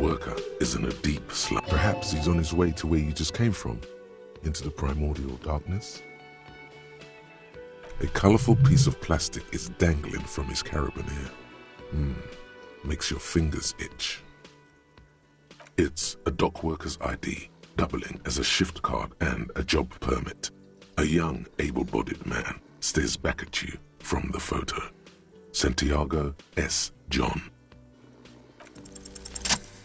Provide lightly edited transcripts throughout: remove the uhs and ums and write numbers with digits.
worker is in a deep slump. Perhaps he's on his way to where you just came from, into the primordial darkness. A colorful piece of plastic is dangling from his carabiner. Makes your fingers itch. It's a dock worker's ID, doubling as a shift card and a job permit. A young, able-bodied man stares back at you from the photo. Santiago S. John.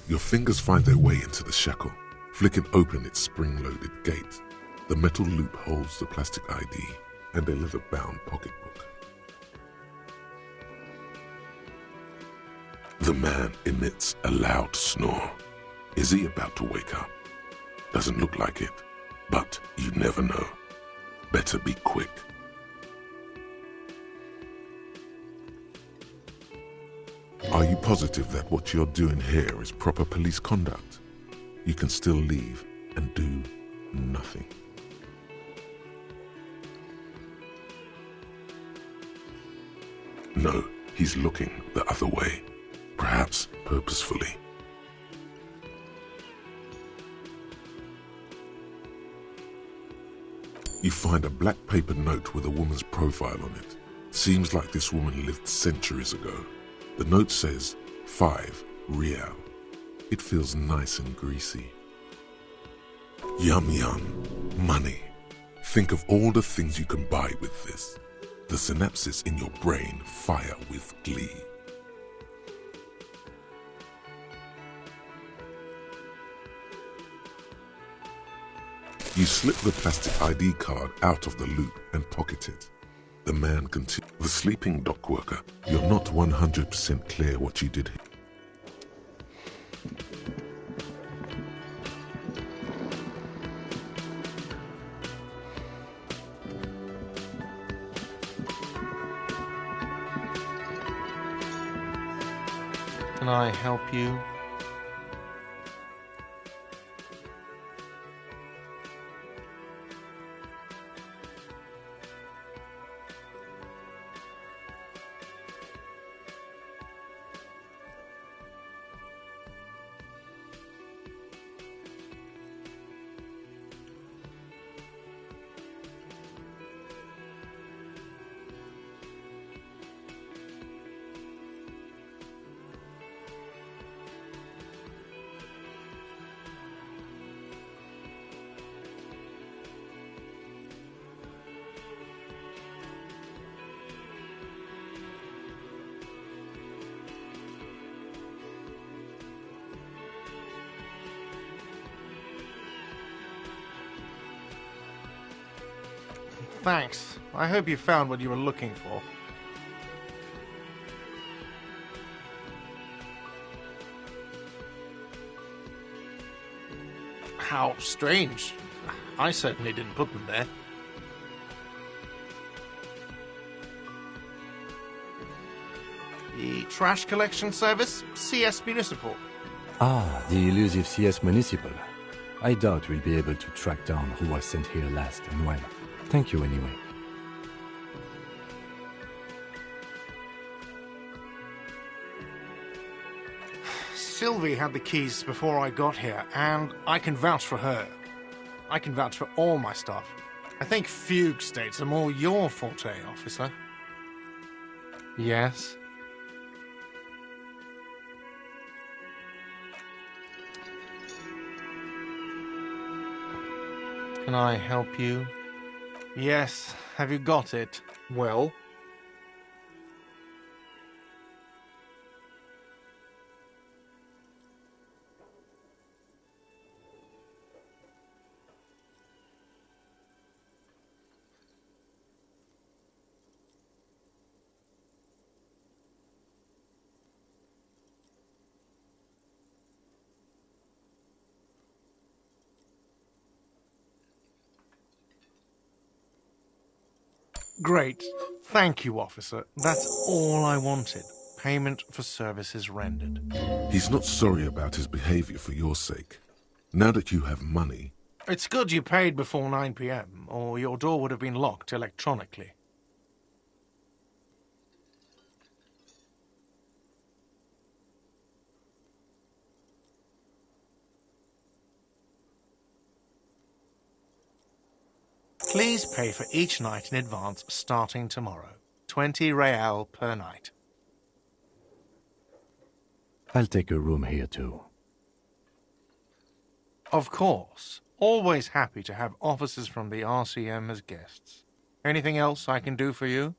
Your fingers find their way into the shackle, flicking open its spring-loaded gate. The metal loop holds the plastic ID and a leather-bound pocketbook. The man emits a loud snore. Is he about to wake up? Doesn't look like it, but you never know. Better be quick. Are you positive that what you're doing here is proper police conduct? You can still leave and do nothing. No, he's looking the other way, perhaps purposefully. You find a black paper note with a woman's profile on it. Seems like this woman lived centuries ago. The note says, 5 real. It feels nice and greasy. Yum yum. Money. Think of all the things you can buy with this. The synapses in your brain fire with glee. You slip the plastic ID card out of the loop and pocket it. The man continues. The sleeping dock worker, you're not 100% clear what you did here. Can I help you? Thanks. I hope you found what you were looking for. How strange. I certainly didn't put them there. The trash collection service, CS Municipal. Ah, the elusive CS Municipal. I doubt we'll be able to track down who was sent here last and when. Thank you anyway. Sylvie had the keys before I got here, and I can vouch for her. I can vouch for all my staff. I think fugue states are more your forte, officer. Yes? Can I help you? Yes. Have you got it? Well? Great. Thank you, officer. That's all I wanted. Payment for services rendered. He's not sorry about his behavior for your sake. Now that you have money... It's good you paid before 9 p.m., or your door would have been locked electronically. Please pay for each night in advance starting tomorrow. 20 real per night. I'll take a room here too. Of course. Always happy to have officers from the RCM as guests. Anything else I can do for you?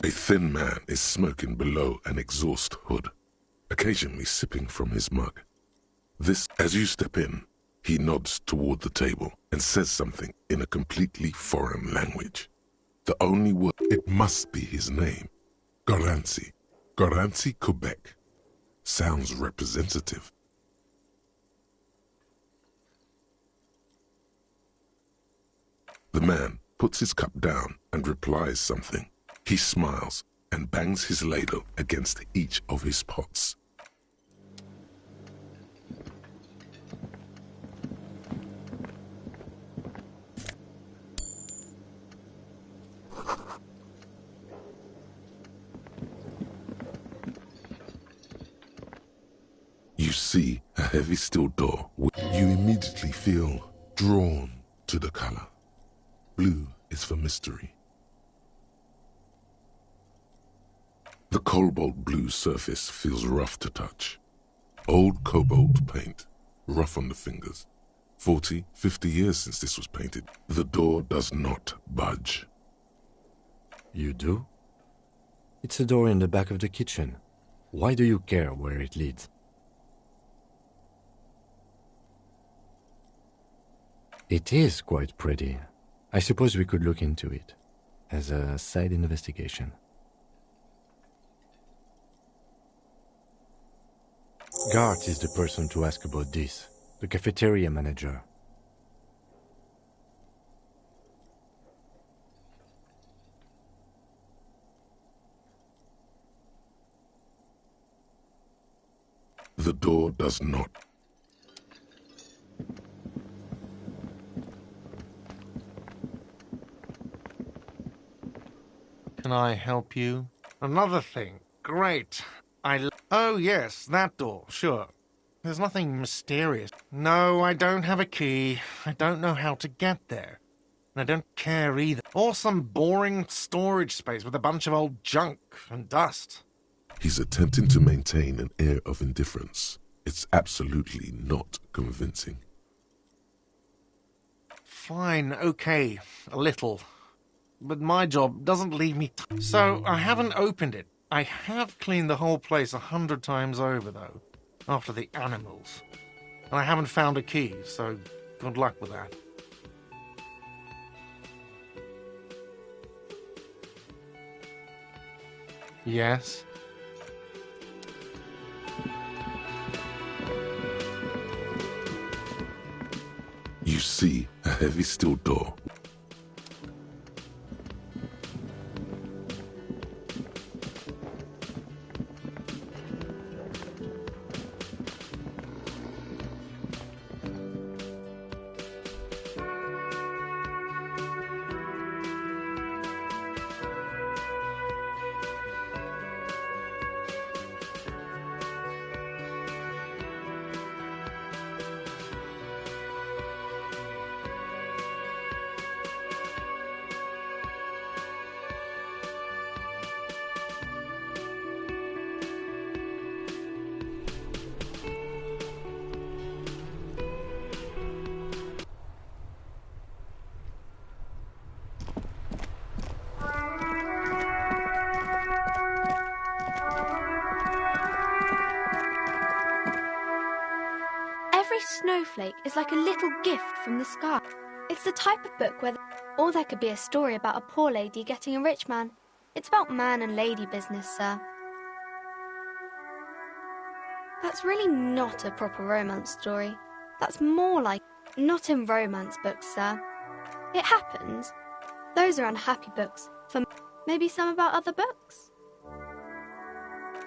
A thin man is smoking below an exhaust hood, occasionally sipping from his mug. As you step in, he nods toward the table and says something in a completely foreign language. The only word, it must be his name. Goranci. Goranci Quebec. Sounds representative. The man puts his cup down and replies something. He smiles and bangs his ladle against each of his pots. You see a heavy steel door. You immediately feel drawn to the color. Blue is for mystery. The cobalt blue surface feels rough to touch. Old cobalt paint, rough on the fingers. 40, 50 years since this was painted. The door does not budge. You do? It's a door in the back of the kitchen. Why do you care where it leads? It is quite pretty. I suppose we could look into it as a side investigation. Gart is the person to ask about this, the cafeteria manager. The door does not. Can I help you? Another thing. Great. Oh, yes, that door, sure. There's nothing mysterious. No, I don't have a key. I don't know how to get there. And I don't care either. Or some boring storage space with a bunch of old junk and dust. He's attempting to maintain an air of indifference. It's absolutely not convincing. Fine, okay, a little. But my job doesn't leave me so I haven't opened it. I have cleaned the whole place 100 times over, though, after the animals. And I haven't found a key, so good luck with that. Yes? You see a heavy steel door. Snowflake is like a little gift from the sky. It's the type of book or there could be a story about a poor lady getting a rich man. It's about man and lady business, sir. That's really not a proper romance story. That's more like not in romance books, sir. It happens. Those are unhappy books. For maybe some about other books.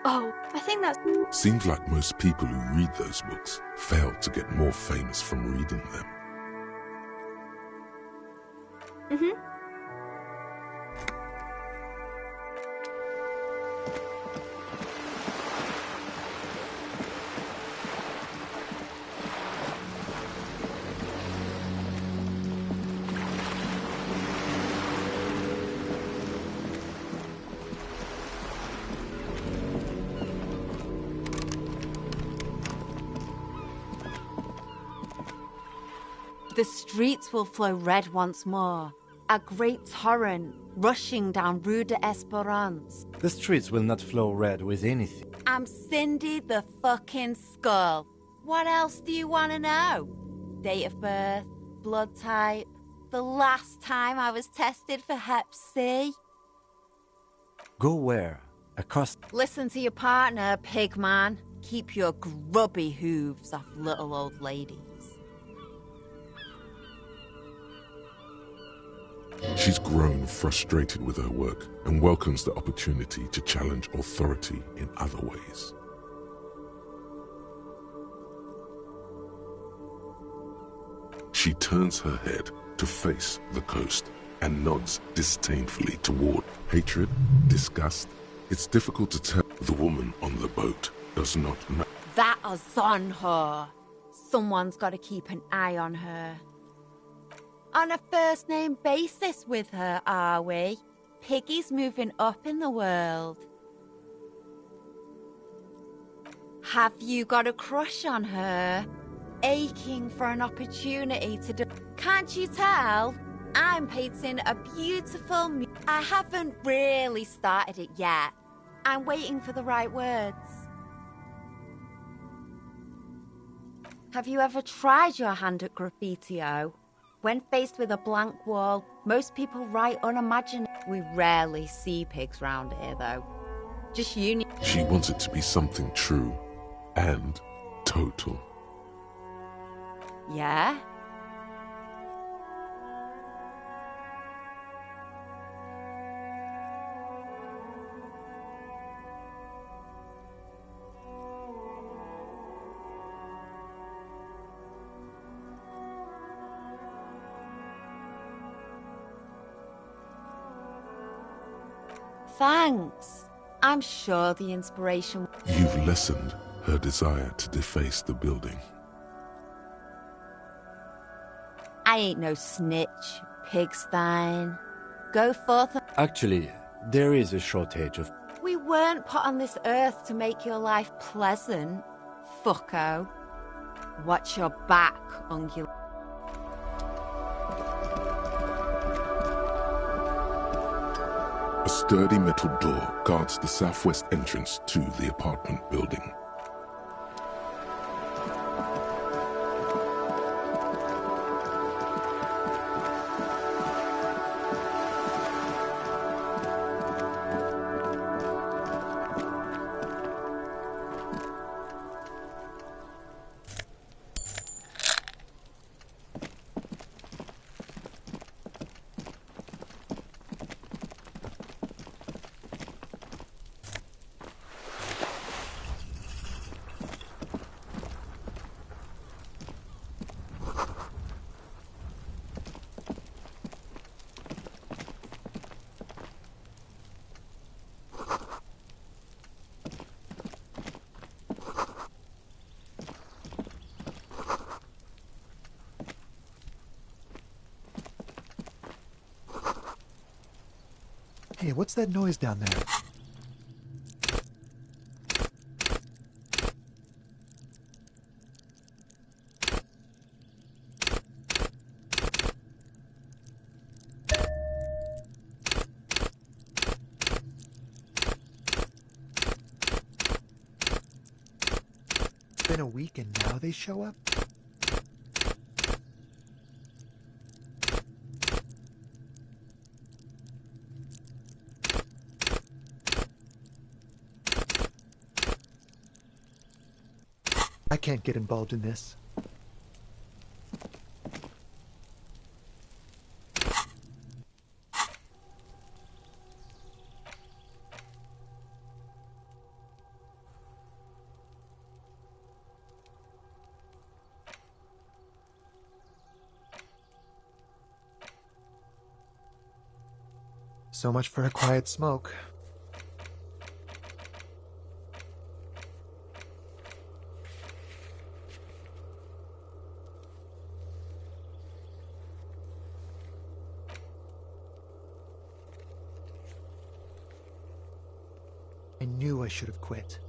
Oh, I think that's... Seems like most people who read those books fail to get more famous from reading them. Mm-hmm. The streets will flow red once more. A great torrent rushing down Rue de Esperance. The streets will not flow red with anything. I'm Cindy the fucking Skull. What else do you want to know? Date of birth, blood type, the last time I was tested for Hep C. Go where? Across... Listen to your partner, pigman. Keep your grubby hooves off little old ladies. She's grown frustrated with her work and welcomes the opportunity to challenge authority in other ways. She turns her head to face the coast and nods disdainfully toward hatred, disgust. It's difficult to tell. The woman on the boat does not know. That is on her. Someone's got to keep an eye on her. On a first-name basis with her, are we? Piggy's moving up in the world. Have you got a crush on her? Aching for an opportunity to do... Can't you tell? I'm painting a beautiful... I haven't really started it yet. I'm waiting for the right words. Have you ever tried your hand at graffiti-o? When faced with a blank wall, most people write unimaginable. We rarely see pigs round here, though. Just uni. She wants it to be something true and total. Yeah? Thanks. I'm sure the inspiration... You've lessened her desire to deface the building. I ain't no snitch, Pigstein. Go forth and... Actually, there is a shortage of... We weren't put on this earth to make your life pleasant, fucko. Watch your back, ungulate. A sturdy metal door guards the southwest entrance to the apartment building. Hey, what's that noise down there? It's been a week and now they show up? I can't get involved in this. So much for a quiet smoke. I knew I should have quit.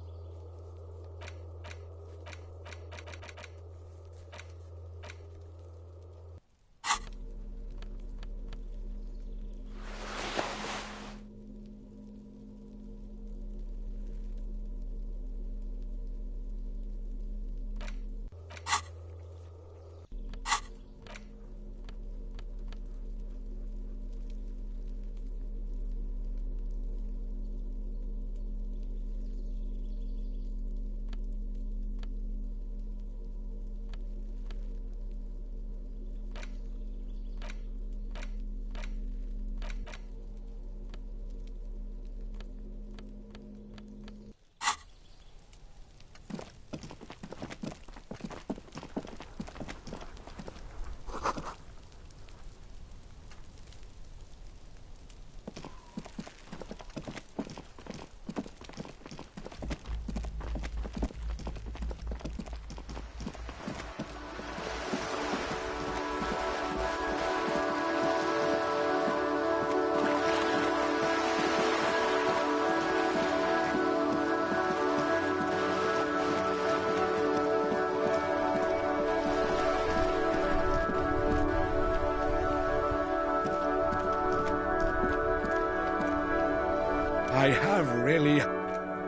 I have really...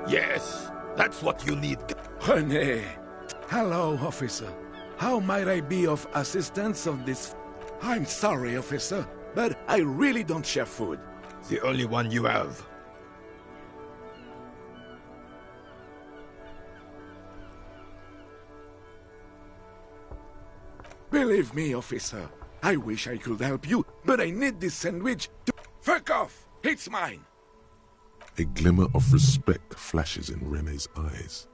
Yes, that's what you need. René! Hello, officer. How might I be of assistance of this... I'm sorry, officer, but I really don't share food. The only one you have. Believe me, officer. I wish I could help you, but I need this sandwich to... Fuck off! It's mine! A glimmer of respect flashes in René's eyes.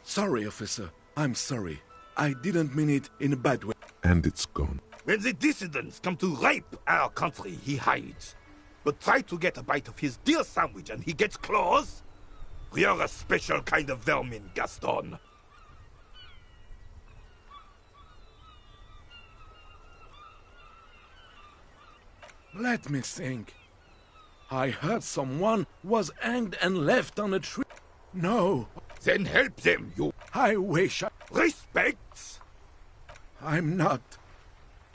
Sorry, officer. I'm sorry. I didn't mean it in a bad way. And it's gone. When the dissidents come to rape our country, he hides. But try to get a bite of his dear sandwich and he gets claws? You're a special kind of vermin, Gaston. Let me think. I heard someone was hanged and left on a tree. No. Then help them, you... I wish I... Respect? I'm not.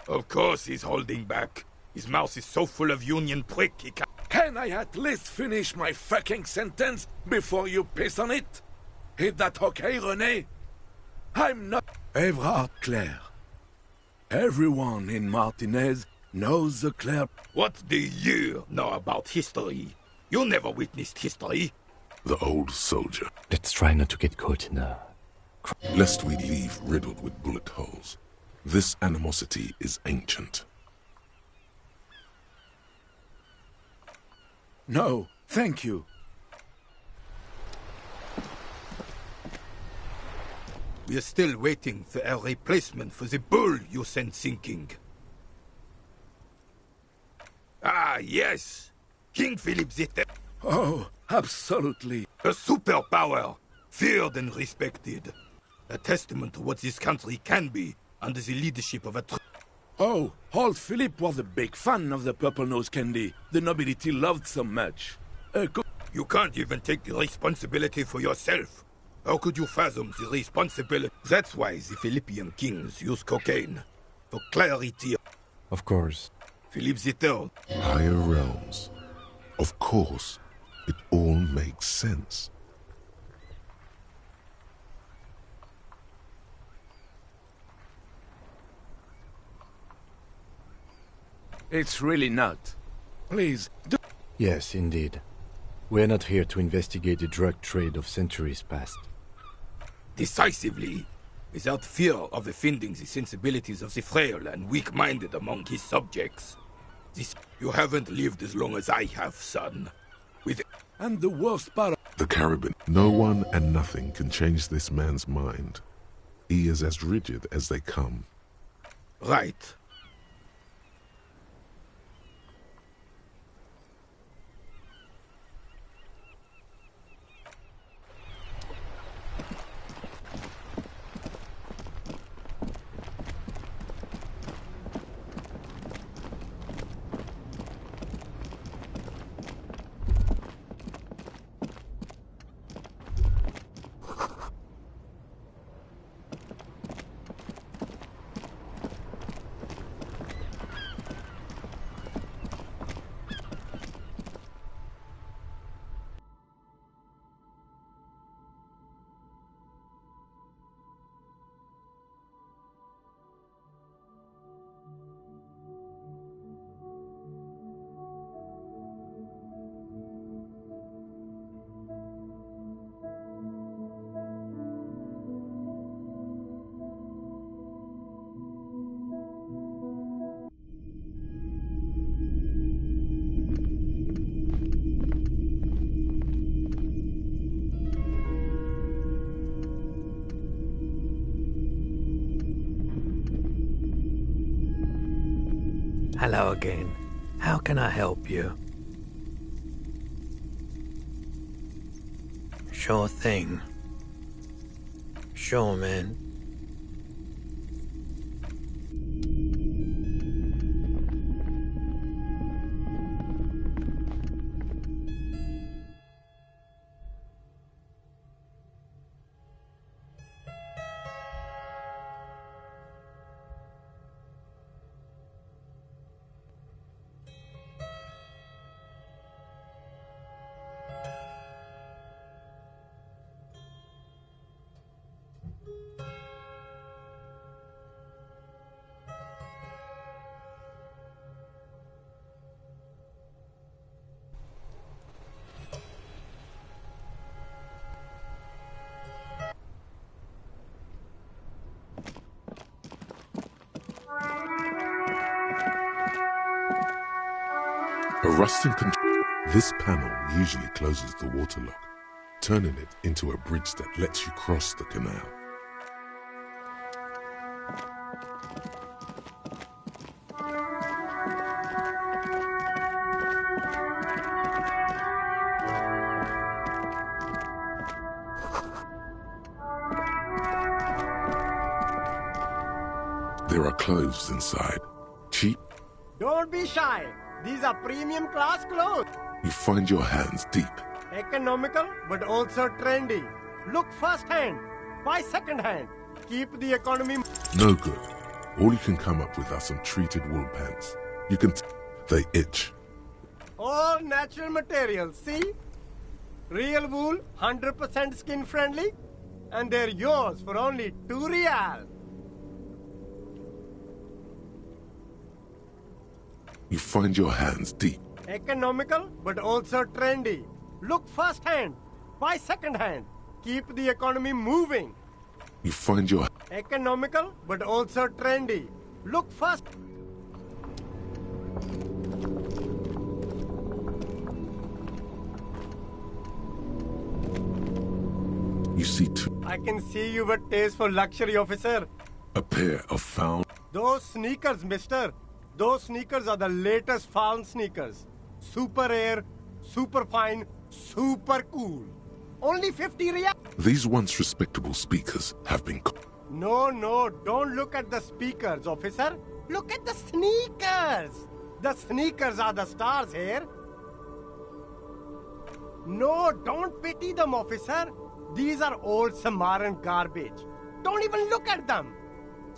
Of course he's holding back. His mouth is so full of union prick he can't... Can I at least finish my fucking sentence before you piss on it? Is that okay, René? I'm not... Evrard Claire. Everyone in Martinez knows the Claire... What do you know about history? You never witnessed history. The old soldier. Let's try not to get caught in a... Lest we leave riddled with bullet holes. This animosity is ancient. No, thank you. We are still waiting for a replacement for the bull you sent sinking. Ah, yes! King Philip the Third. Oh, absolutely. A superpower, feared and respected. A testament to what this country can be under the leadership of a... Oh, old Philip was a big fan of the purple-nosed candy the nobility loved so much. You can't even take the responsibility for yourself. How could you fathom the responsibility? That's why the Philippian kings use cocaine. For clarity. Of course. Philip III. Higher realms. Of course, it all makes sense. It's really not. Please, do... Yes, indeed. We're not here to investigate the drug trade of centuries past. Decisively, without fear of offending the sensibilities of the frail and weak-minded among his subjects. You haven't lived as long as I have, son. And the worst part... The Caribbean. No one and nothing can change this man's mind. He is as rigid as they come. Right. Hello again. How can I help you? Sure thing. Sure, man. A rusting control. This panel usually closes the water lock, turning it into a bridge that lets you cross the canal. There are clothes inside. Cheap. Don't be shy. These are premium class clothes. You find your hands deep. Economical, but also trendy. Look first hand, buy second hand. Keep the economy. No good. All you can come up with are some treated wool pants. You can they itch. All natural materials, see? Real wool, 100% skin friendly. And they're yours for only 2 real. You find your hands deep. Economical, but also trendy. Look first hand, buy second hand. Keep the economy moving. You find your Economical, but also trendy. Look first. You see two. I can see you've a taste for luxury, officer. A pair of found. Those sneakers, mister. Those sneakers are the latest found sneakers. Super air, super fine, super cool. Only 50 real. These once respectable speakers have been. No, don't look at the speakers, officer. Look at the sneakers. The sneakers are the stars here. No, don't pity them, officer. These are old Samaran garbage. Don't even look at them.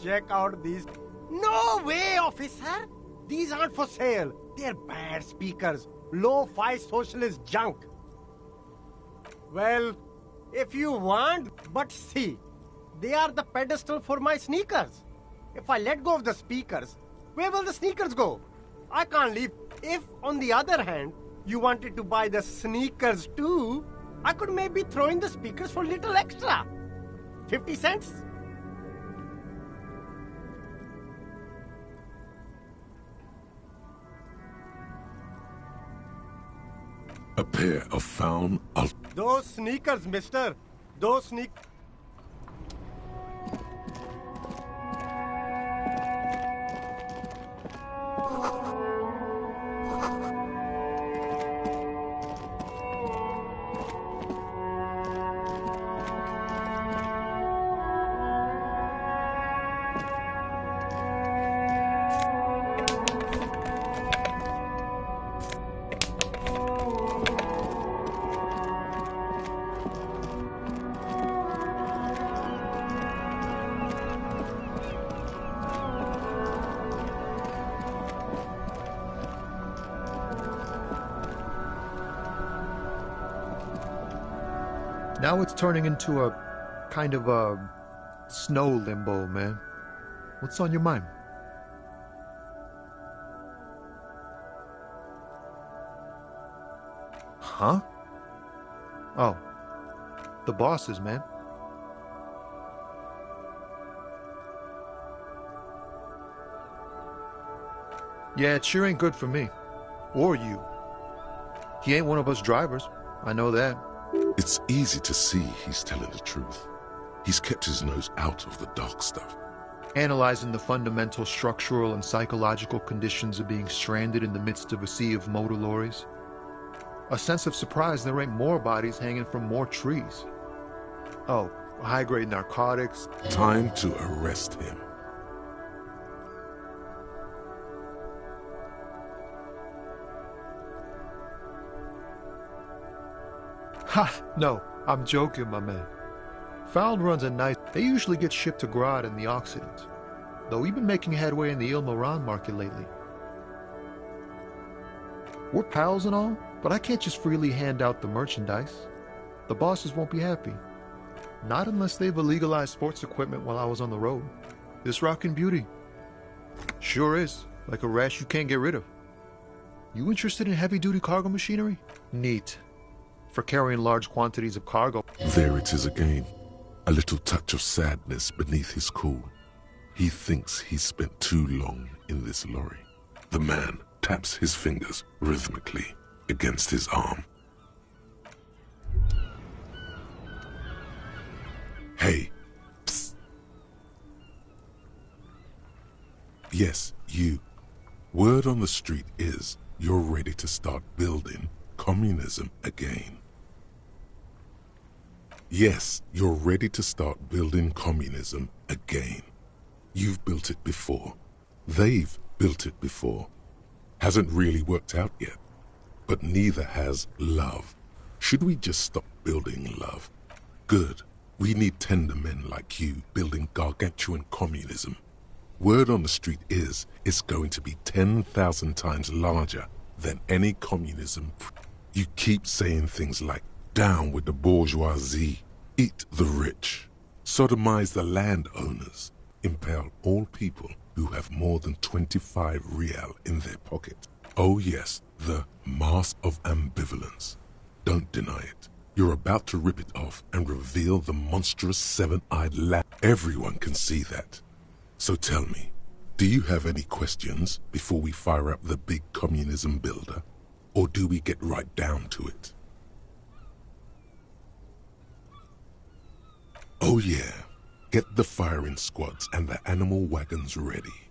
Check out these. No way, officer! These aren't for sale. They're bad speakers. Low-fi socialist junk. Well, if you want, but see, they are the pedestal for my sneakers. If I let go of the speakers, where will the sneakers go? I can't leave. If, on the other hand, you wanted to buy the sneakers too, I could maybe throw in the speakers for little extra. 50 cents? A pair of found. Those sneakers, mister. Those sneakers. Now it's turning into a kind of a snow limbo, man. What's on your mind? Huh? Oh, the bosses, man. Yeah, it sure ain't good for me. Or you. He ain't one of us drivers. I know that. It's easy to see he's telling the truth. He's kept his nose out of the dark stuff. analyzing the fundamental structural and psychological conditions of being stranded in the midst of a sea of motor lorries. A sense of surprise there ain't more bodies hanging from more trees. Oh, high-grade narcotics. Time to arrest him. Ha! No, I'm joking, my man. Found runs are nice. They usually get shipped to Grodd in the Occident, though we've been making headway in the Ilmaran market lately. We're pals and all, but I can't just freely hand out the merchandise. The bosses won't be happy. Not unless they've illegalized sports equipment while I was on the road. This rockin' beauty. Sure is, like a rash you can't get rid of. You interested in heavy-duty cargo machinery? Neat. For carrying large quantities of cargo. There it is again. A little touch of sadness beneath his cool. He thinks he's spent too long in this lorry. The man taps his fingers rhythmically against his arm. Hey, psst. Yes, you. Word on the street is you're ready to start building communism again. Yes, you're ready to start building communism again. You've built it before. They've built it before. Hasn't really worked out yet. But neither has love. Should we just stop building love? Good. We need tender men like you building gargantuan communism. Word on the street is it's going to be 10,000 times larger than any communism. You keep saying things like, down with the bourgeoisie, eat the rich, sodomize the landowners, impale all people who have more than 25 real in their pocket. Oh yes, the mask of ambivalence. Don't deny it. You're about to rip it off and reveal the monstrous seven-eyed lamb. Everyone can see that. So tell me, do you have any questions before we fire up the big communism builder? Or do we get right down to it? Oh yeah, get the firing squads and the animal wagons ready.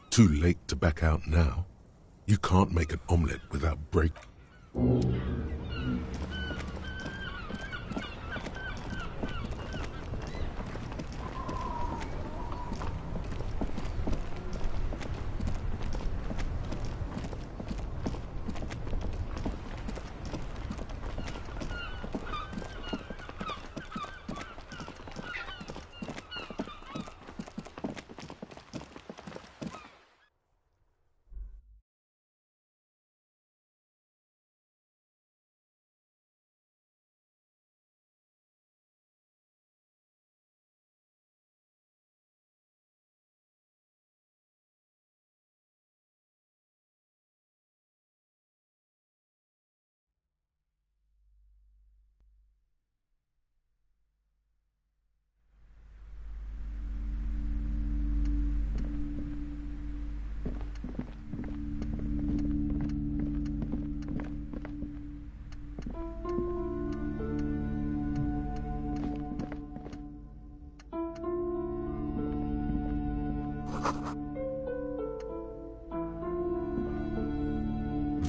Too late to back out now. You can't make an omelette without break.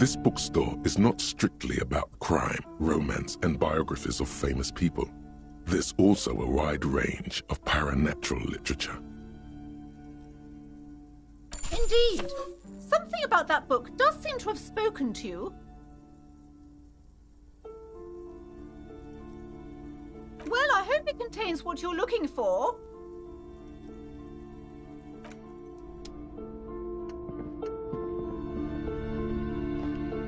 This bookstore is not strictly about crime, romance, and biographies of famous people. There's also a wide range of paranatural literature. Indeed. Something about that book does seem to have spoken to you. Well, I hope it contains what you're looking for.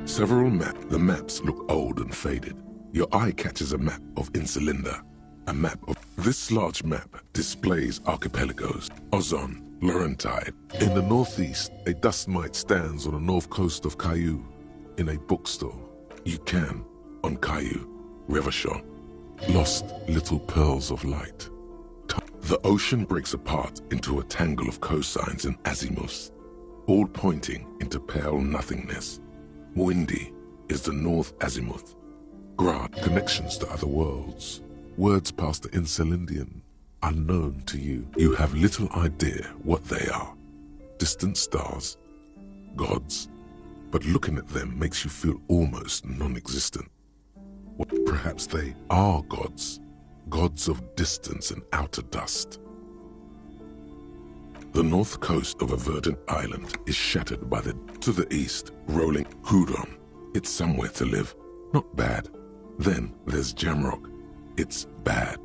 Several maps. The maps look old and faded. Your eye catches a map of Insulinda. A map of... This large map displays archipelagos, Ozon, Laurentide. In the northeast, a dust mite stands on the north coast of Caillou. In a bookstore, you can, on Caillou, Revachon, lost little pearls of light. The ocean breaks apart into a tangle of cosigns and azimuths, all pointing into pale nothingness. Muindi is the north azimuth. Grodd, connections to other worlds. Words past the Insulindian. unknown to you. You have little idea what they are. Distant stars, gods, but looking at them makes you feel almost non-existent. Well, perhaps they are gods, gods of distance and outer dust. The north coast of a verdant island is shattered by to the east, rolling Hudon. It's somewhere to live, not bad. Then there's Jamrock. It's bad.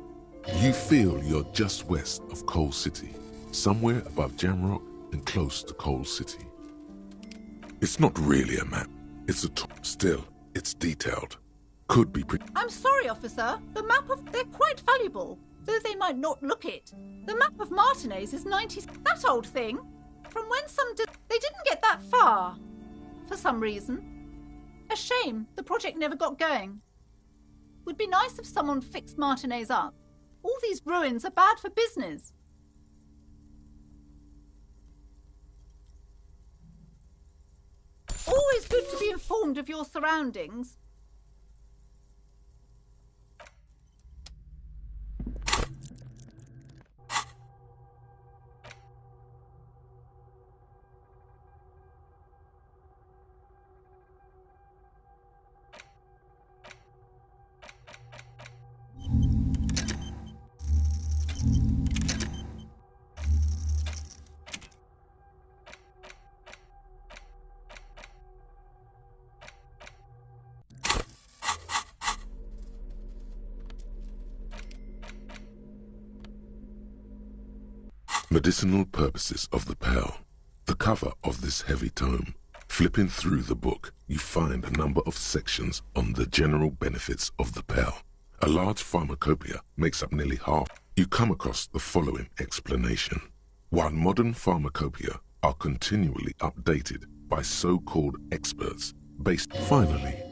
You feel you're just west of Coal City, somewhere above Jamrock and close to Coal City. It's not really a map. It's a still, it's detailed. Could be pretty. I'm sorry, officer. The map of... They're quite valuable, though they might not look it. The map of Martinez is 90... That old thing. From when they didn't get that far. For some reason. A shame the project never got going. Would be nice if someone fixed Martinez up. All these ruins are bad for business. Always good to be informed of your surroundings. Medicinal purposes of the Pale. The cover of this heavy tome. Flipping through the book, you find a number of sections on the general benefits of the Pale. A large pharmacopoeia makes up nearly half. You come across the following explanation. While modern pharmacopoeia are continually updated by so-called experts, based finally,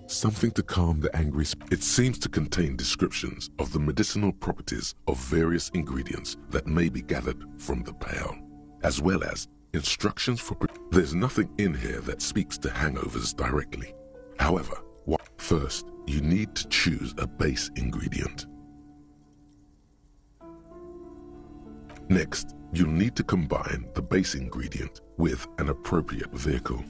something to calm the angry spirit. It seems to contain descriptions of the medicinal properties of various ingredients that may be gathered from the Pale, as well as instructions for... There's nothing in here that speaks to hangovers directly. However, first, you need to choose a base ingredient. Next, you'll need to combine the base ingredient with an appropriate vehicle.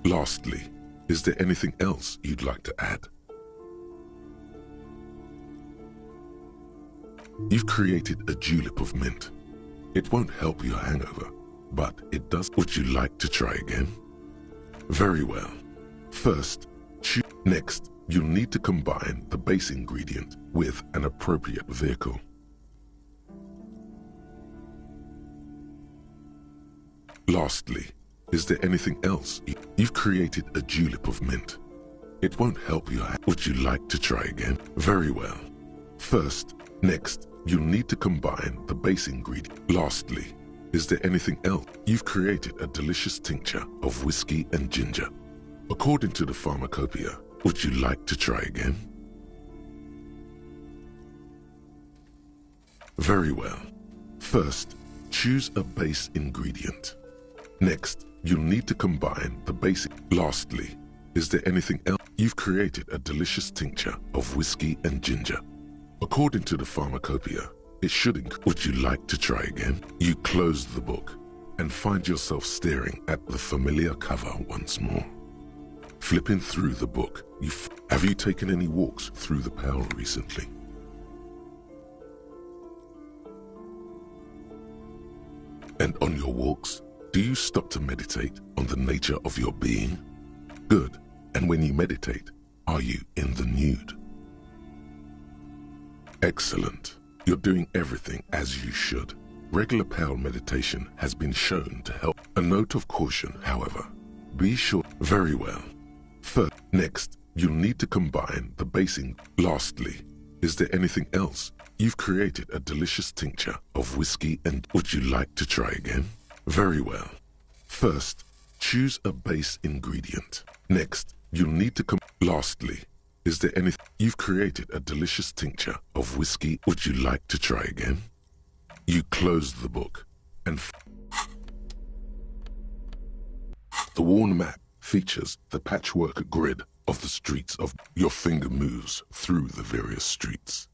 Lastly, is there anything else you'd like to add? You've created a julep of mint. It won't help your hangover, but it does. Would you like to try again? Very well. First, next, you'll need to combine the base ingredient with an appropriate vehicle. Lastly, is there anything else? You've created a julep of mint. It won't help you. Would you like to try again? Very well. First, next, you'll need to combine the base ingredient. Lastly, is there anything else? You've created a delicious tincture of whiskey and ginger. According to the pharmacopoeia, would you like to try again? Very well. First, choose a base ingredient. Next, you'll need to combine the basic. Lastly, is there anything else? You've created a delicious tincture of whiskey and ginger. According to the pharmacopoeia, it should Would you like to try again? You close the book and find yourself staring at the familiar cover once more. Flipping through the book, have you taken any walks through the Pale recently? And on your walks, do you stop to meditate on the nature of your being? Good. And when you meditate, are you in the nude? Excellent. You're doing everything as you should. Regular Pale meditation has been shown to help. A note of caution, however. Be sure. Very well. First, next, you'll need to combine the basing. Lastly, is there anything else? You've created a delicious tincture of whiskey and... Would you like to try again? Very well. First, choose a base ingredient. Next, you'll need to Lastly, is there anything? You've created a delicious tincture of whiskey. Would you like to try again? You close the book and... The worn map features the patchwork grid of the streets of... Your finger moves through the various streets.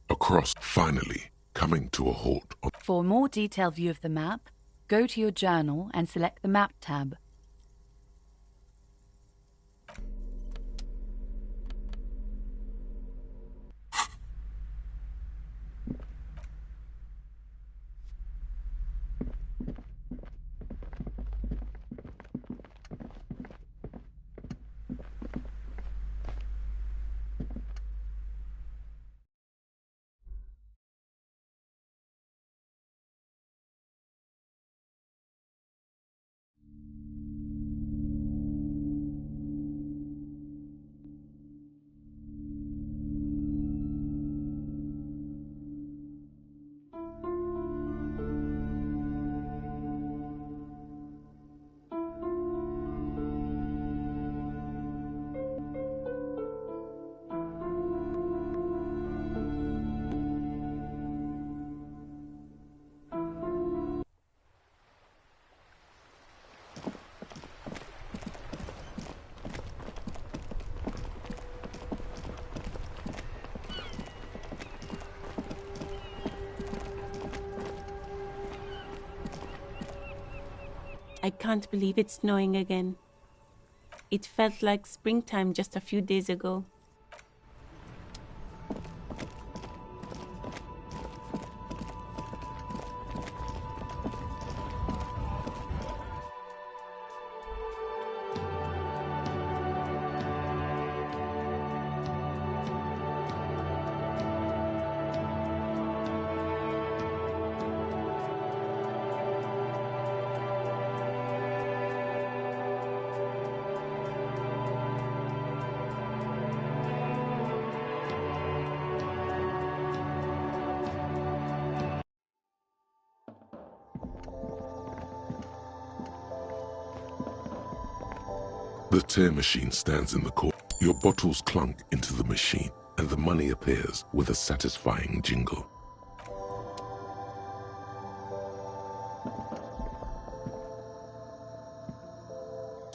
Across, finally, coming to a halt on... For a more detailed view of the map, go to your journal and select the Map tab. I can't believe it's snowing again. It felt like springtime just a few days ago. The tear machine stands in the court. Your bottles clunk into the machine, and the money appears with a satisfying jingle.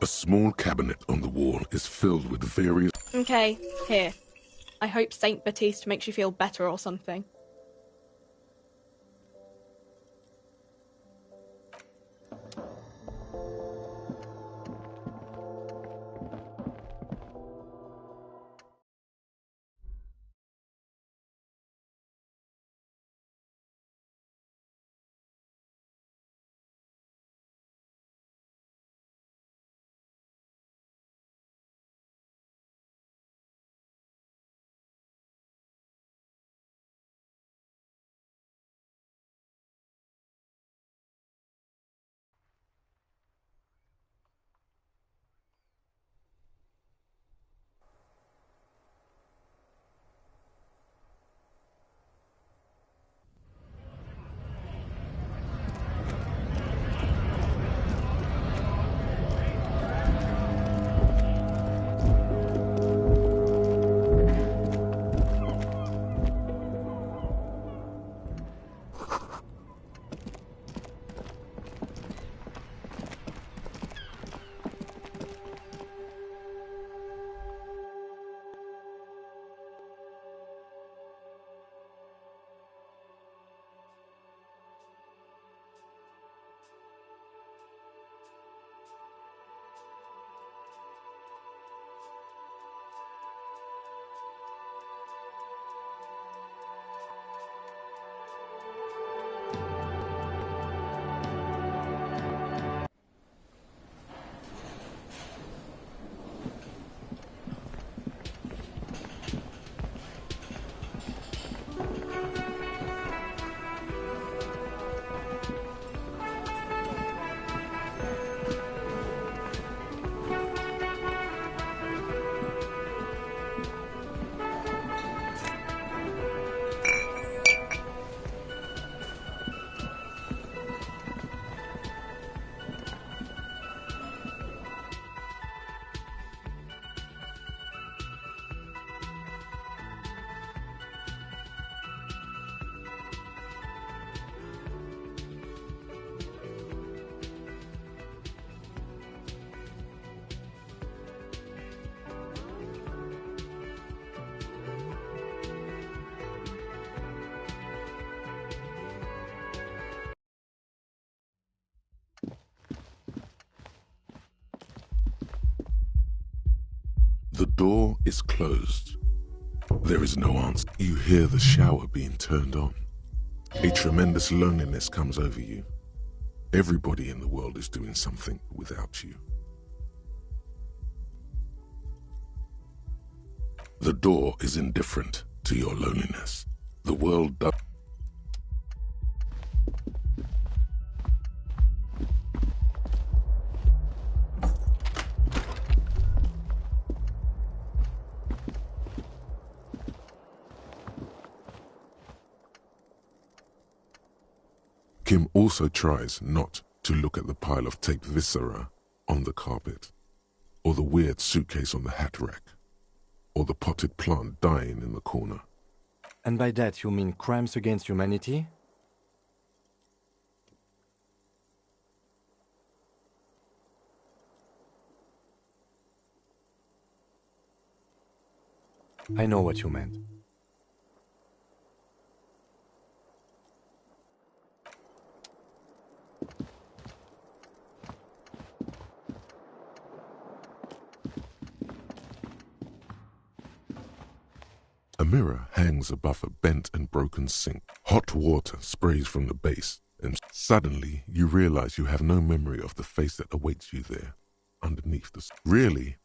A small cabinet on the wall is filled with various... Okay, here. I hope Saint Baptiste makes you feel better or something. door is closed. There is no answer. You hear the shower being turned on. A tremendous loneliness comes over you. Everybody in the world is doing something without you. The door is indifferent to your loneliness. The world does. Kim also tries not to look at the pile of taped viscera on the carpet, or the weird suitcase on the hat rack, or the potted plant dying in the corner. And by that you mean crimes against humanity? I know what you meant. A mirror hangs above a bent and broken sink. Hot water sprays from the base, and suddenly you realize you have no memory of the face that awaits you there, underneath the... Really,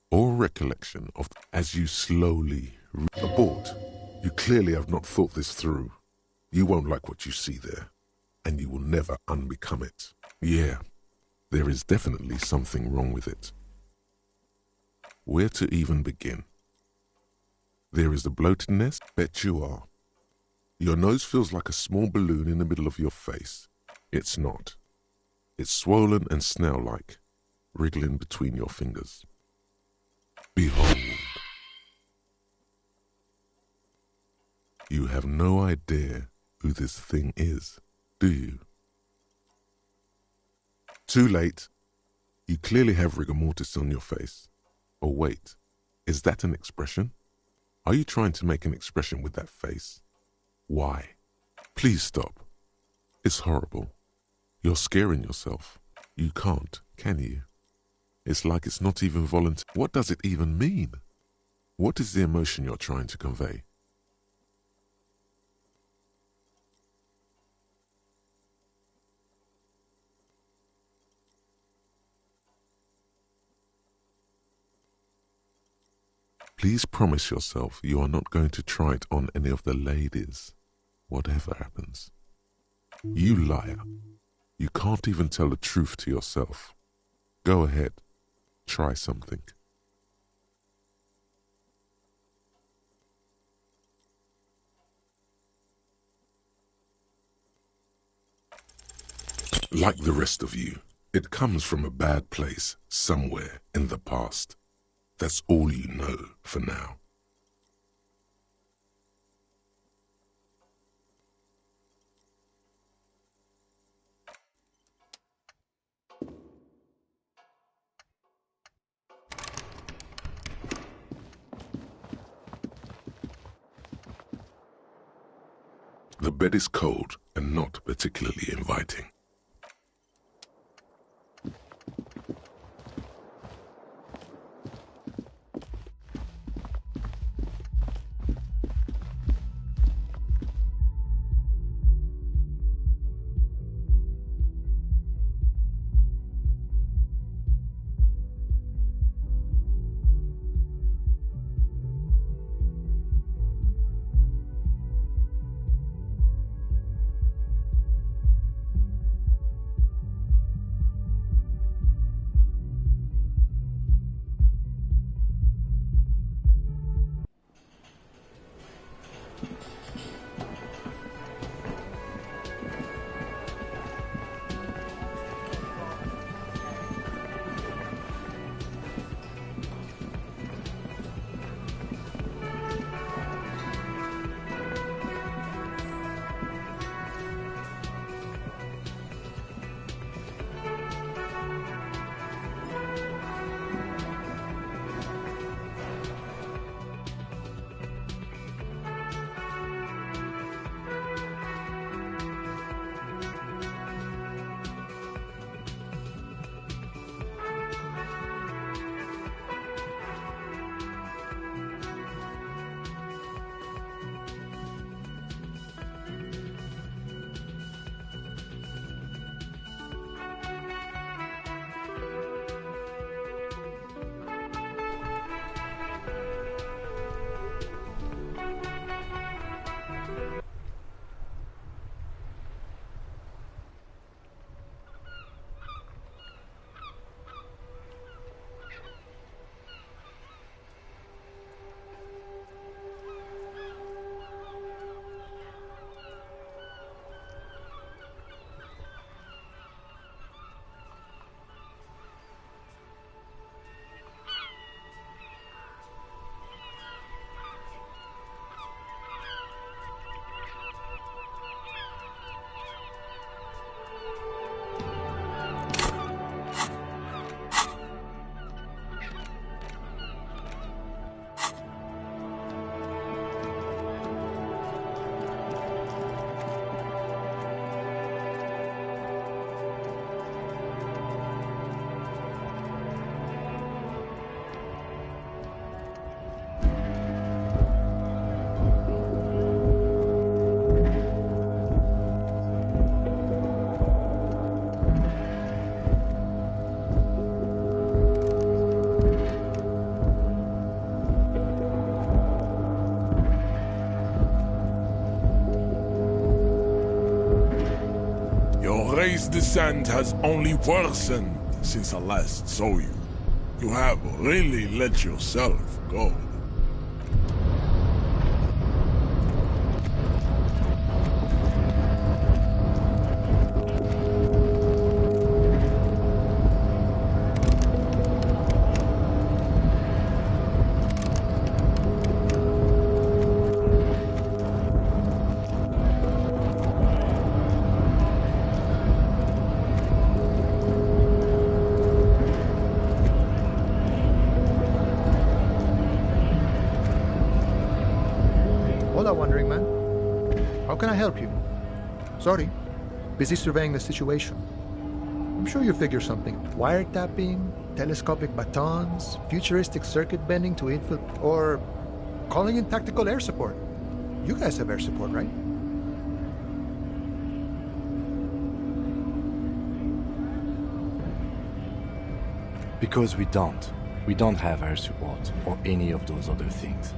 or recollection of... As you slowly... Abort. You clearly have not thought this through. You won't like what you see there, and you will never unbecome it. Yeah, there is definitely something wrong with it. Where to even begin? There is the bloatedness. Bet you are. Your nose feels like a small balloon in the middle of your face. It's not. It's swollen and snail-like, wriggling between your fingers. Behold. You have no idea who this thing is, do you? Too late. You clearly have rigor mortis on your face. Oh wait, is that an expression? Are you trying to make an expression with that face? Why? Please stop. It's horrible. You're scaring yourself. You can't, can you? It's like it's not even voluntary. What does it even mean? What is the emotion you're trying to convey? Please promise yourself you are not going to try it on any of the ladies, whatever happens. You liar. You can't even tell the truth to yourself. Go ahead. Try something. Like the rest of you, it comes from a bad place somewhere in the past. That's all you know for now. The bed is cold and not particularly inviting. descent has only worsened since I last saw you. You have really let yourself go. Hola, Wandering Man. How can I help you? Sorry, busy surveying the situation. I'm sure you figure something. Wiretapping, telescopic batons, futuristic circuit bending to infiltrate, or calling in tactical air support. You guys have air support, right? Because we don't. We don't have air support or any of those other things.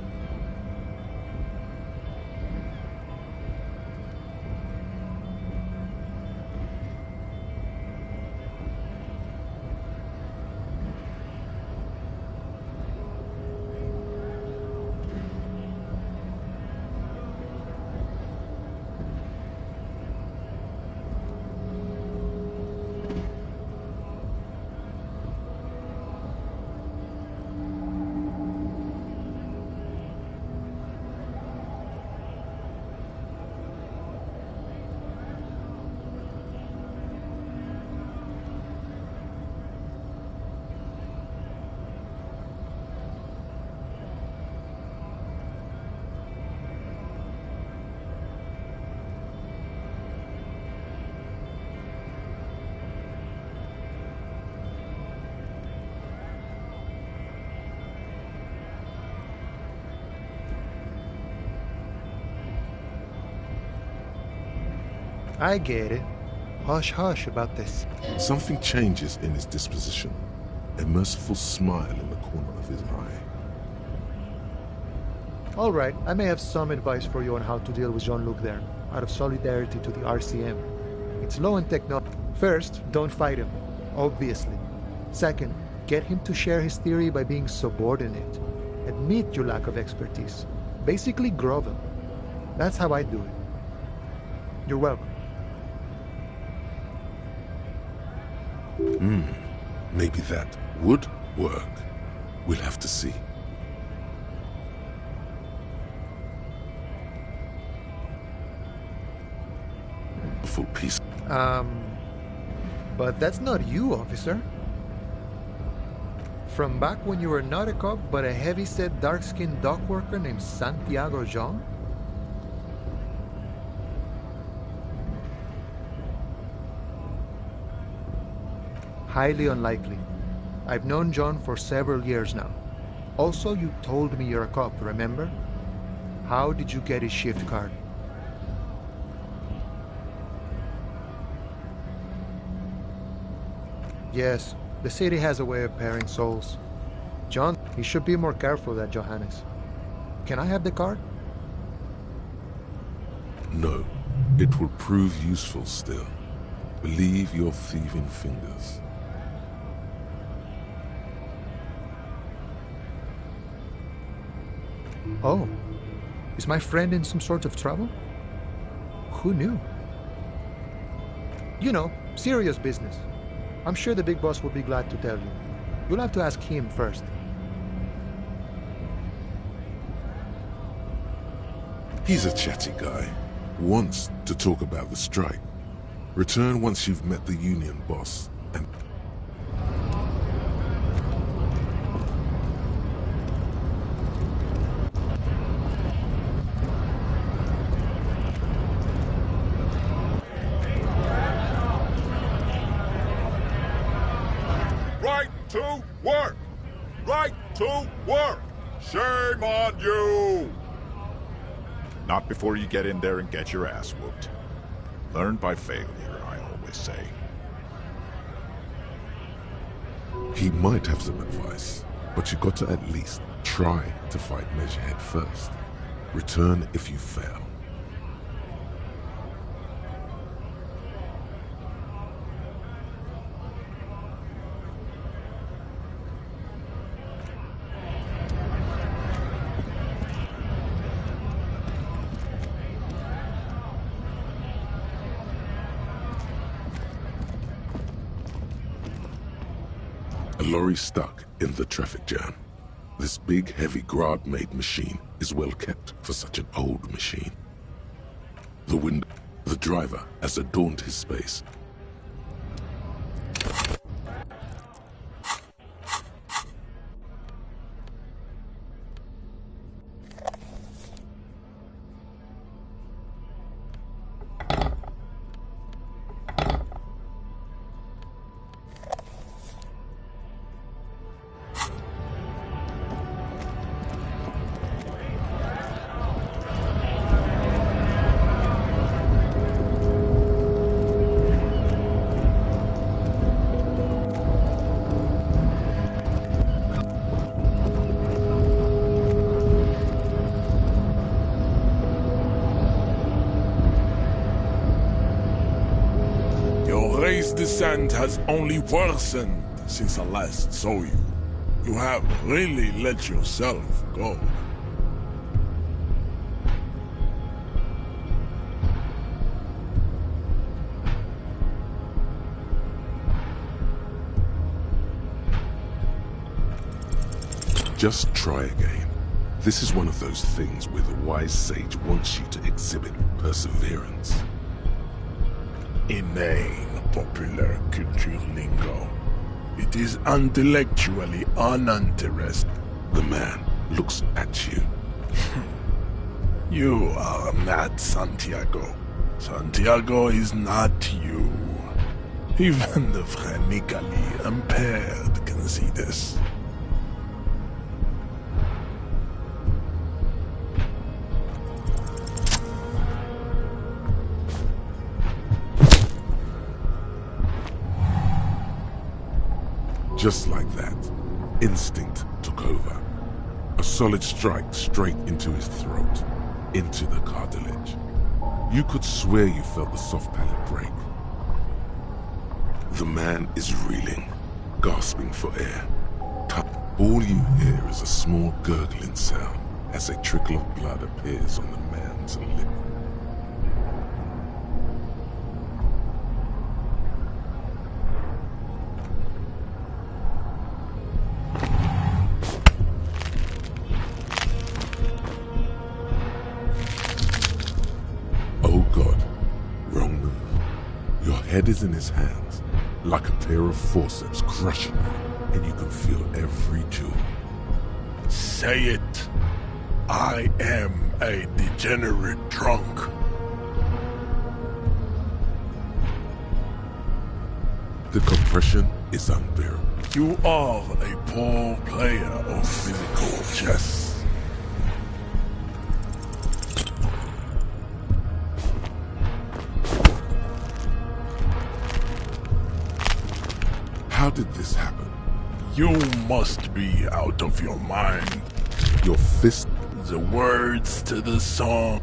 I get it. Hush hush about this. Something changes in his disposition. A merciful smile in the corner of his eye. All right, I may have some advice for you on how to deal with Jean-Luc there, out of solidarity to the RCM. It's low in technology. First, don't fight him, obviously. Second, get him to share his theory by being subordinate. Admit your lack of expertise. Basically grovel. That's how I do it. You're welcome. Maybe that would work. We'll have to see. Full piece. But that's not you, officer. From back when you were not a cop, but a heavy-set, dark-skinned dock worker named Santiago Jean? Highly unlikely. I've known John for several years now. Also, you told me you're a cop, remember? How did you get his shift card? Yes, the city has a way of pairing souls. John, he should be more careful than Johannes. Can I have the card? No, it will prove useful still. Believe your thieving fingers. Oh, is my friend in some sort of trouble? Who knew? You know, serious business. I'm sure the big boss will be glad to tell you. You'll have to ask him first. He's a chatty guy. Wants to talk about the strike. Return once you've met the union boss and... Right to work! Right to work! Shame on you! Not before you get in there and get your ass whooped. Learn by failure, I always say. He might have some advice, but you got to at least try to fight Measurehead first. Return if you fail. A lorry stuck in the traffic jam. This big, heavy Grad-made machine is well kept for such an old machine. The driver has adorned his space. Descent has only worsened since I last saw you. You have really let yourself go. Just try again. This is one of those things where the wise sage wants you to exhibit perseverance. Inane popular culture lingo. It is intellectually uninteresting. The man looks at you. You are not Santiago. Santiago is not you. Even the phrenically impaired can see this. Just like that, instinct took over. A solid strike straight into his throat, into the cartilage. You could swear you felt the soft palate break. The man is reeling, gasping for air. All you hear is a small gurgling sound as a trickle of blood appears on the man's lip. Head is in his hands, like a pair of forceps crushing you, and you can feel every jewel. Say it. I am a degenerate drunk. The compression is unbearable. You are a poor player of physical chess. How did this happen? You must be out of your mind. Your fist? The words to the song.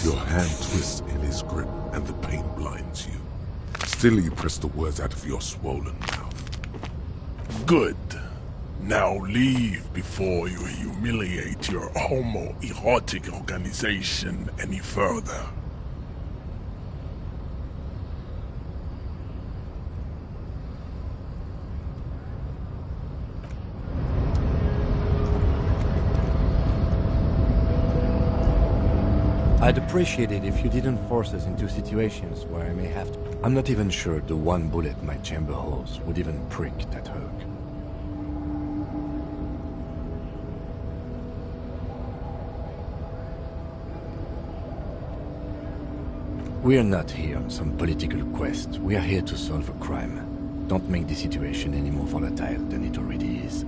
Your hand twists in his grip and the pain blinds you. Still you press the words out of your swollen mouth. Good. Now leave before you humiliate your homoerotic organization any further. I'd appreciate it if you didn't force us into situations where I may have to. I'm not even sure the one bullet my chamber holds would even prick that hook. We are not here on some political quest. We are here to solve a crime. Don't make the situation any more volatile than it already is.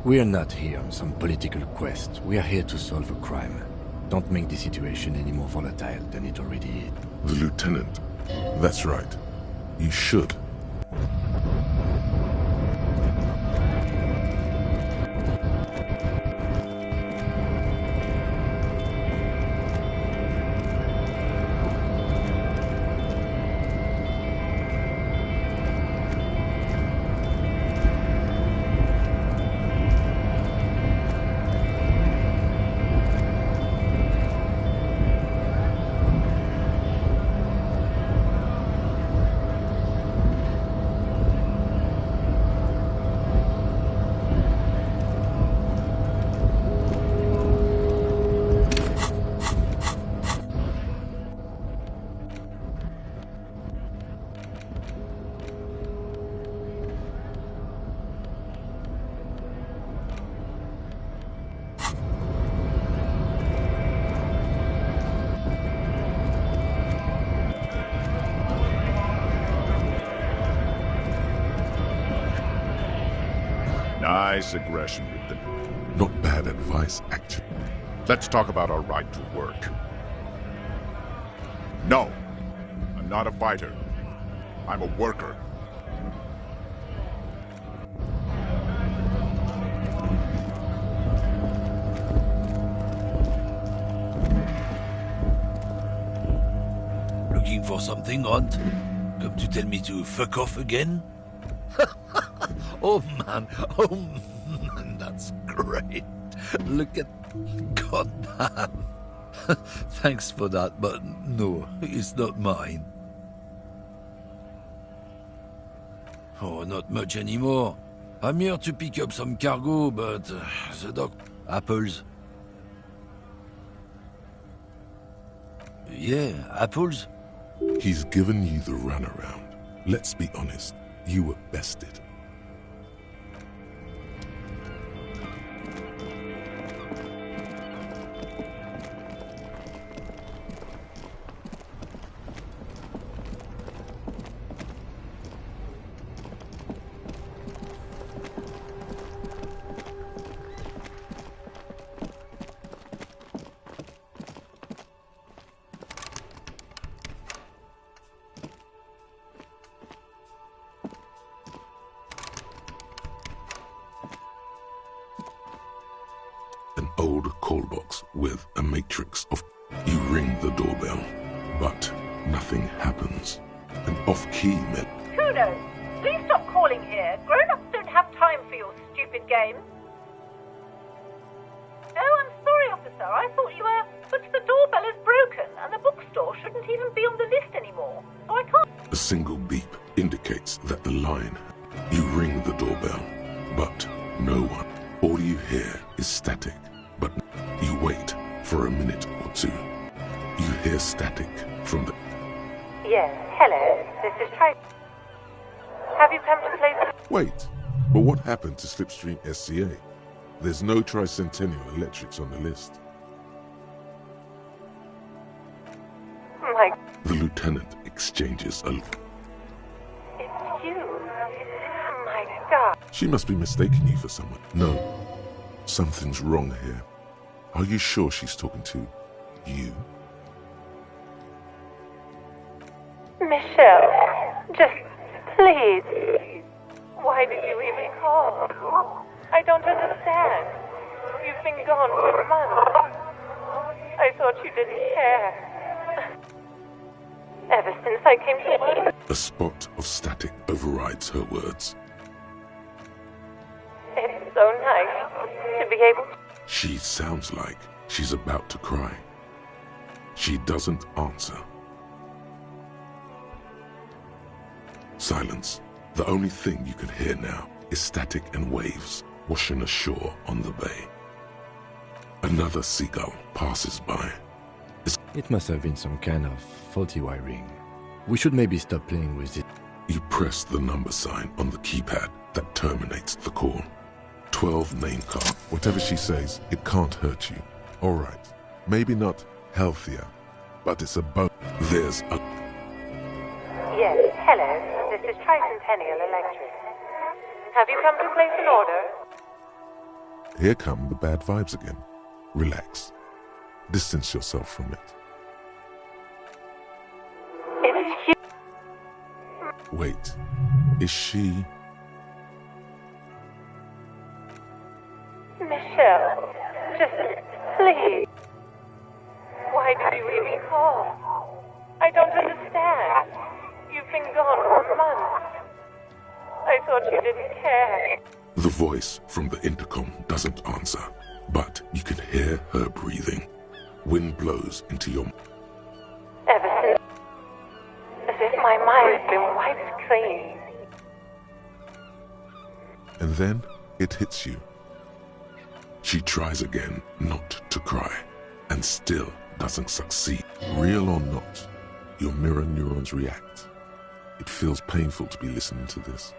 We are not here on some political quest. We are here to solve a crime. Don't make the situation any more volatile than it already is. The lieutenant. That's right. You should. Nice aggression with them. Not bad advice, actually. Let's talk about our right to work. No, I'm not a fighter. I'm a worker. Looking for something, Runt? Come to tell me to fuck off again? Oh man, that's great. Look at... God damn. Thanks for that, but no, it's not mine. Oh, not much anymore. I'm here to pick up some cargo, but the doc... Apples. Yeah, apples? He's given you the runaround. Let's be honest, you were bested. An old call box with a matrix of... You ring the doorbell, but nothing happens. An off-key meant... Who knows? Please stop calling here. Grown-ups don't have time for your stupid games. Oh, I'm sorry, officer. I thought you were... But the doorbell is broken, and the bookstore shouldn't even be on the list anymore. So I can't... A single beep indicates that the line... You ring the doorbell, but no one. All you hear is static, but you wait for a minute or two. You hear static from the... Yes, hello. This is Triton. Have you come to play... Wait, but what happened to Slipstream SCA? There's no Tricentennial Electrics on the list. My... The lieutenant exchanges a look. It's you. My God. She must be mistaking you for someone. No, something's wrong here. Are you sure she's talking to you? Michelle, just please. Why did you even call? I don't understand. You've been gone for months. I thought you didn't care. Ever since I came to work. A spot of static overrides her words. It's so nice to be able to... She sounds like she's about to cry. She doesn't answer. Silence. The only thing you can hear now is static and waves washing ashore on the bay. Another seagull passes by. It must have been some kind of faulty wiring. We should maybe stop playing with it. You press the number sign on the keypad that terminates the call. 12 name card. Whatever she says, it can't hurt you. All right. Maybe not healthier, but it's a bonus. There's a... Yes, hello. This is Tricentennial Electric. Have you come to place an order? Here come the bad vibes again. Relax. Distance yourself from it. Wait, is she... Michelle, just please. Why did you even call? I don't understand. You've been gone for months. I thought you didn't care. The voice from the intercom doesn't answer, but you can hear her breathing. Wind blows into your... Ever since... As if my mind's been wiped clean. And then it hits you. She tries again not to cry, and still doesn't succeed. Real or not, your mirror neurons react. It feels painful to be listening to this.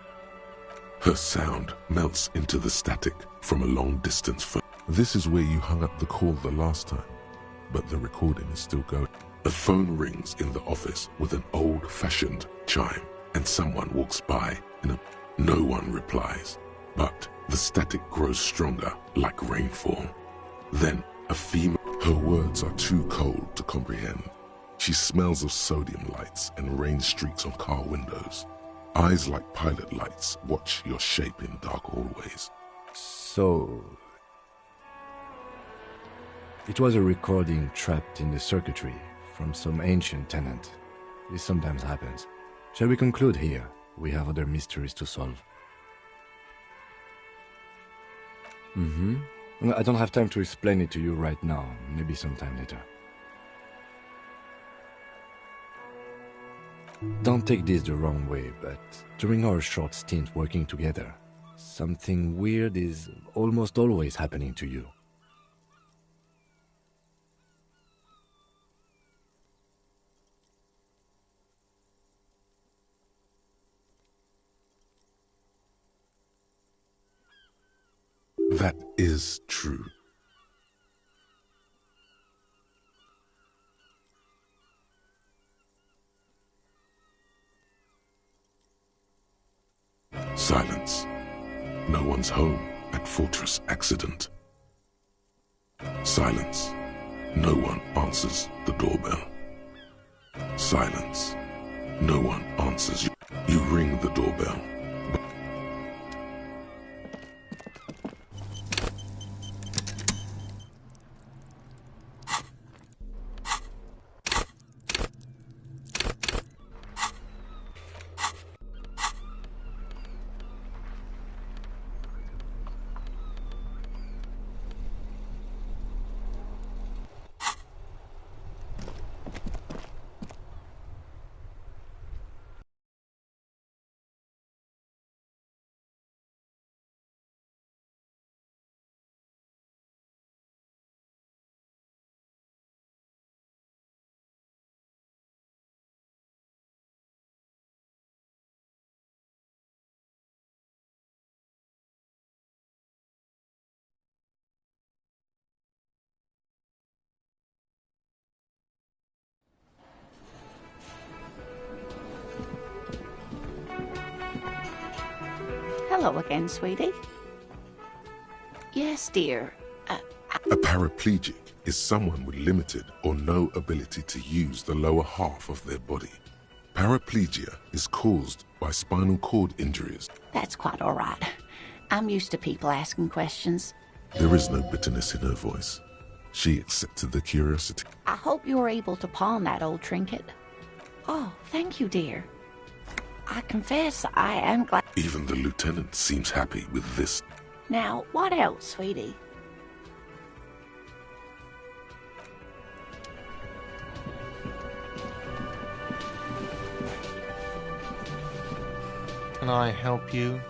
Her sound melts into the static from a long distance. This is where you hung up the call the last time, but the recording is still going. A phone rings in the office with an old-fashioned chime, and someone walks by in a... No one replies, but the static grows stronger like rainfall. Then a female... Her words are too cold to comprehend. She smells of sodium lights and rain streaks on car windows. Eyes like pilot lights watch your shape in dark hallways. So... It was a recording trapped in the circuitry from some ancient tenant. This sometimes happens. Shall we conclude here? We have other mysteries to solve. I don't have time to explain it to you right now. Maybe sometime later. Don't take this the wrong way, but during our short stint working together, something weird is almost always happening to you. That is true. Silence. No one's home at Fortress Accident. Silence. No one answers the doorbell. Silence. No one answers you. You ring the doorbell. Hello again, sweetie. Yes, dear. A paraplegic is someone with limited or no ability to use the lower half of their body. Paraplegia is caused by spinal cord injuries. That's quite all right. I'm used to people asking questions. There is no bitterness in her voice. She accepted the curiosity. I hope you were able to pawn that old trinket. Oh, thank you, dear. I confess I am glad. Even the lieutenant seems happy with this. Now, what else, sweetie? Can I help you?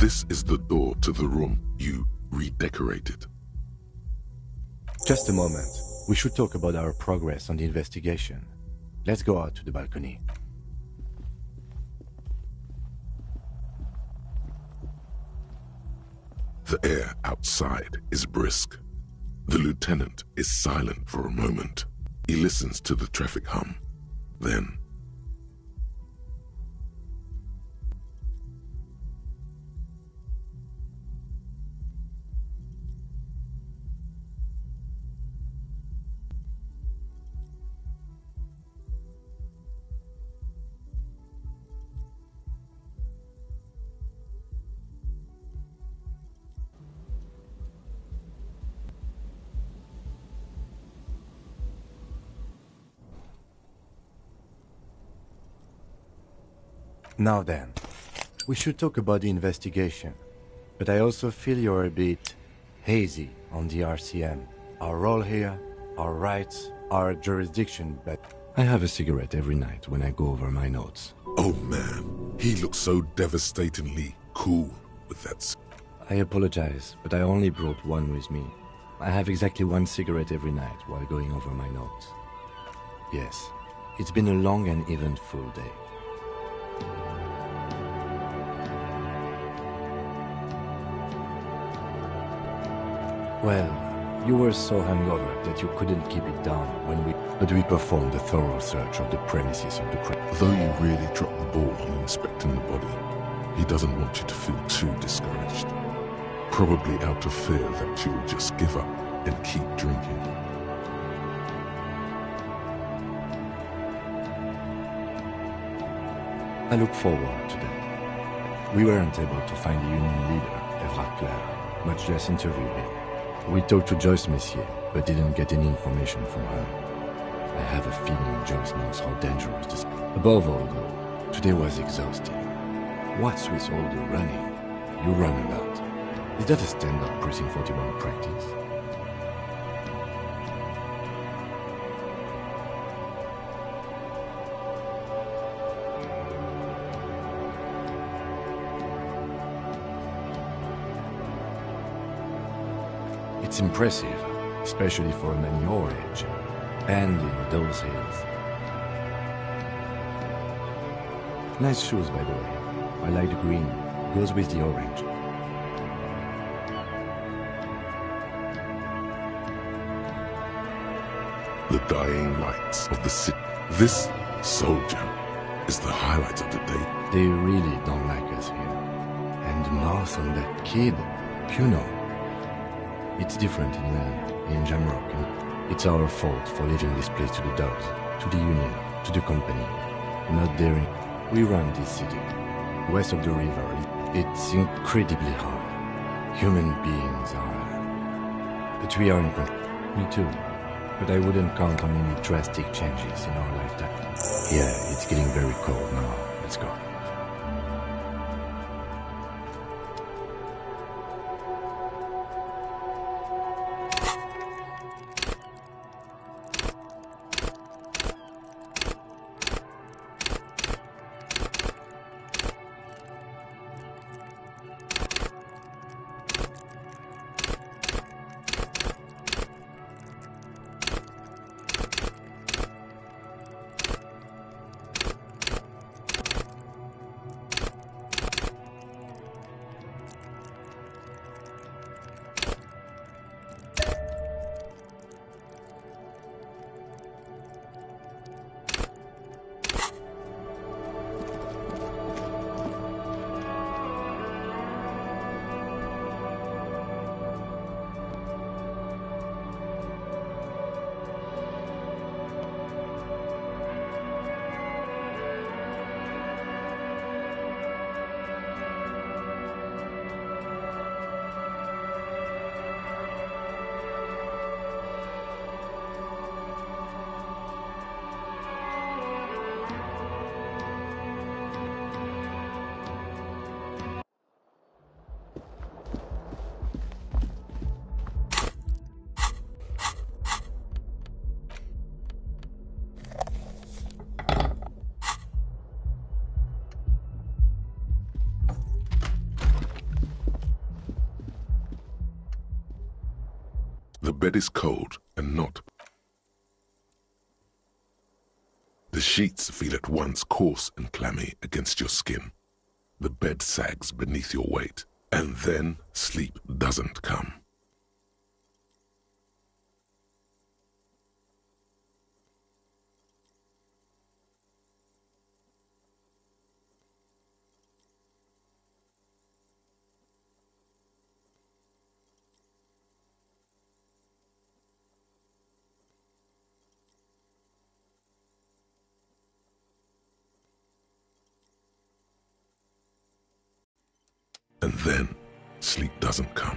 This is the door to the room you redecorated. Just a moment. We should talk about our progress on the investigation. Let's go out to the balcony. The air outside is brisk. The lieutenant is silent for a moment. He listens to the traffic hum. Then, now then, we should talk about the investigation. But I also feel you're a bit hazy on the RCM. Our role here, our rights, our jurisdiction, but I have a cigarette every night when I go over my notes. oh man, he looks so devastatingly cool with that. I apologize, but I only brought one with me. I have exactly one cigarette every night while going over my notes. Yes, it's been a long and eventful day. Well, you were so hungover that you couldn't keep it down but we performed a thorough search of the premises of the Though you really dropped the ball on inspecting the body, he doesn't want you to feel too discouraged. Probably out of fear that you'll just give up and keep drinking. I look forward to that. We weren't able to find the union leader, Evrard Claire, much less interview him. We talked to Joyce Messier, but didn't get any information from her. I have a feeling Joyce knows how dangerous this is. Above all, though, today was exhausting. What's with all the running? You run a lot. Is that a standard Precinct 41 practice? It's impressive, especially for a man your age, and in those hills. Nice shoes, by the way. I like the green. Goes with the orange. The dying lights of the city. This soldier is the highlight of the day. They really don't like us here. And the mouth on that kid, Puno. It's different inland, in Jamrock, and it's our fault for leaving this place to the dogs, to the Union, to the company. Not daring. We run this city. West of the river, it's incredibly hard. Human beings are... But we are in control. Me too. But I wouldn't count on any drastic changes in our lifetime. Yeah, it's getting very cold now. Let's go. The bed is cold and not. The sheets feel at once coarse and clammy against your skin. The bed sags beneath your weight, and then sleep doesn't come. And then, sleep doesn't come.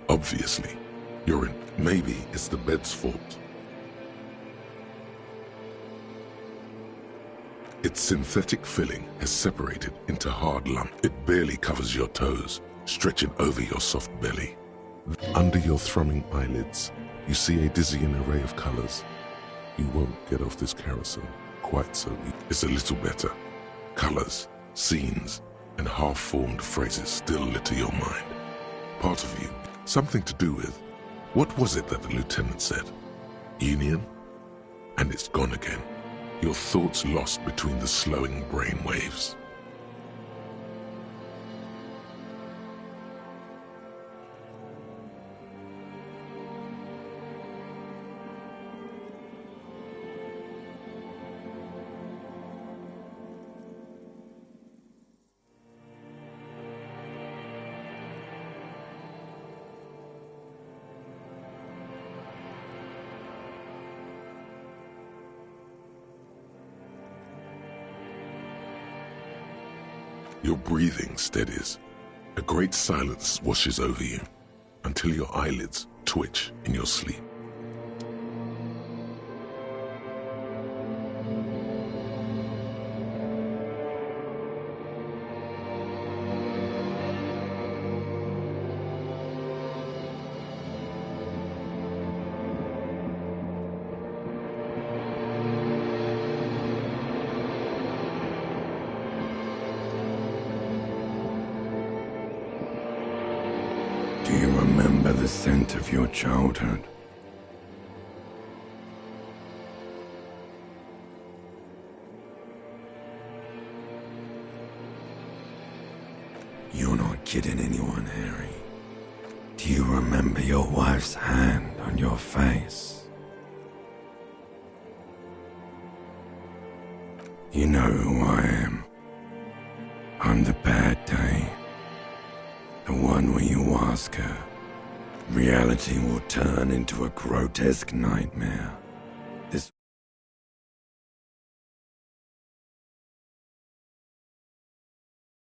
Obviously, you're in. Maybe it's the bed's fault. Its synthetic filling has separated into hard lump. It barely covers your toes, stretching over your soft belly. Under your thrumming eyelids, you see a dizzying array of colors. You won't get off this carousel quite so easy. It's a little better. Colors, scenes, and half-formed phrases still litter your mind. Part of you. Something to do with, what was it that the lieutenant said? Union? And it's gone again. Your thoughts lost between the slowing brain waves. Your breathing steadies. A great silence washes over you until your eyelids twitch in your sleep. Do you remember the scent of your childhood? You're not kidding anyone, Harry. Do you remember your wife's hand on your face? You know who I am. I'm the bad day. The one where you ask her, reality will turn into a grotesque nightmare.